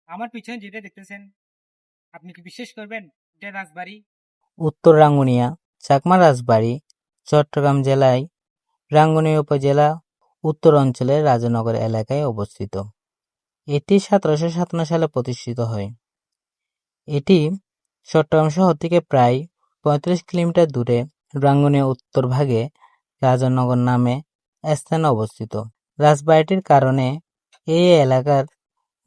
আমার পিছনে যেটা দেখতেছেন, আপনি কি বিশ্বাস করবেন এটা রাজবাড়ি? উত্তর রাঙ্গুনিয়া চাকমা রাজবাড়ি চট্টগ্রাম জেলায় রাঙ্গুনিয়া উপজেলা উত্তর অঞ্চলের রাজানগর এলাকায় অবস্থিত। এটি 1757 সালে প্রতিষ্ঠিত হয়। এটি চট্টগ্রাম শহর থেকে প্রায় 35 কিলোমিটার দূরে রাঙ্গুনিয়া উত্তর ভাগে রাজানগর নামে স্থানে অবস্থিত। রাজবাড়িটির কারণে এই এলাকার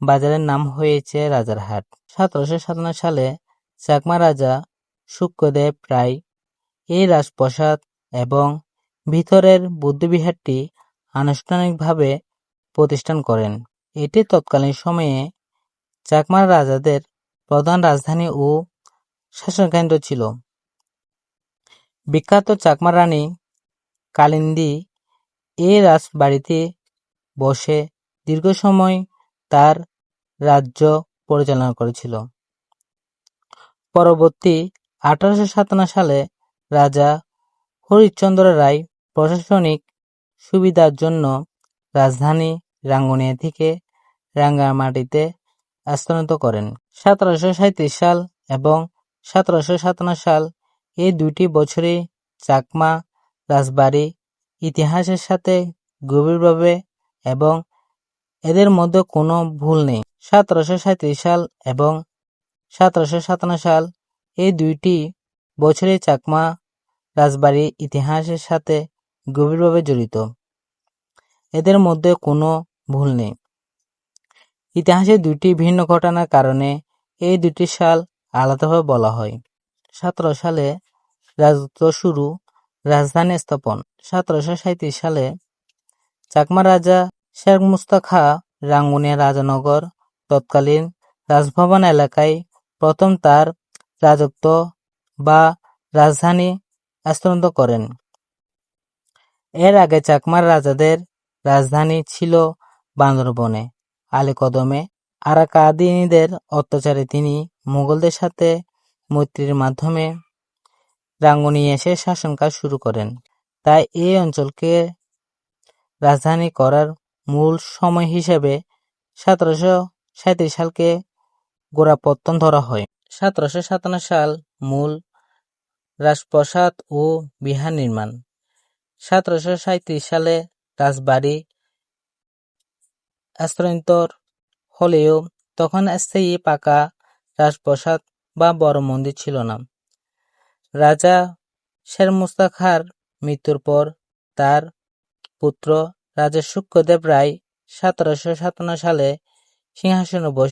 বাজারের নাম হয়েছে রাজারহাট। 1757 সালে চাকমা রাজা শুক্রদেব রায় এই রাজপ্রাসাদ এবং ভিতরের বৌদ্ধবিহারটি আনুষ্ঠানিকভাবে প্রতিষ্ঠা করেন। এটি তৎকালীন সময়ে চাকমা রাজাদের প্রধান রাজধানী ও শাসনকেন্দ্র ছিল। বিখ্যাত চাকমা রানী কালিন্দী এই রাজবাড়িতে বসে দীর্ঘ সময় তার রাজ্য পরিচালনা করেছিল। পরবর্তী 1857 সালে রাজা হরিশ্চন্দ্র রায় প্রশাসনিক সুবিধার জন্য রাজধানী রাঙ্গুনিয়া থেকে রাঙ্গামাটিতে স্থানান্তর করেন। 1737 সাল এবং 1757 সাল এই দুইটি বছরই চাকমা রাজবাড়ি ইতিহাসের সাথে গভীরভাবে এবং এদের মধ্যে কোনো ভুল নেই। 1737 সাল এবং 1757 সাল এই দুইটি বছরই চাকমা রাজবাড়ি ইতিহাসের সাথে গভীরভাবে জড়িত। এদের মধ্যে কোনো ভুল নেই। ইতিহাসে দুইটি ভিন্ন ঘটনার কারণে এই দুটি সাল আলাদাভাবে বলা হয়। 17 সালে রাজত্ব শুরু, রাজধানী স্থাপন। 1737 সালে চাকমা রাজা শের মুস্তা খাঁ রাঙ্গুনিয়া রাজানগর তৎকালীন রাজভবন এলাকায় প্রথম তার রাজত্ব বা রাজধানী স্থানান্তর করেন। এর আগে চাকমার রাজাদের রাজধানী ছিল বান্দরবনে। আলীকদমে আরাকানিদের অত্যাচারে তিনি মুঘলদের সাথে মৈত্রীর মাধ্যমে রাঙ্গুনিয়া এসে শাসনকাজ শুরু করেন। তাই এই অঞ্চলকে রাজধানী করার মূল সময় হিসেবে 1737 সালকে গোড়াপত্তন ধরা হয়। 1757 সাল মূল রাজপ্রাসাদ ও বিহার নির্মাণ। 1737 সালে রাজবাড়ি স্থানান্তর হলেও তখন স্থায়ী পাকা রাজপ্রাসাদ বা বড় মন্দির ছিল না। রাজা শের মুস্তা খাঁর মৃত্যুর পর তার পুত্র রাজা শুক্রদেব রায় 1757 সালে সিংহাসনে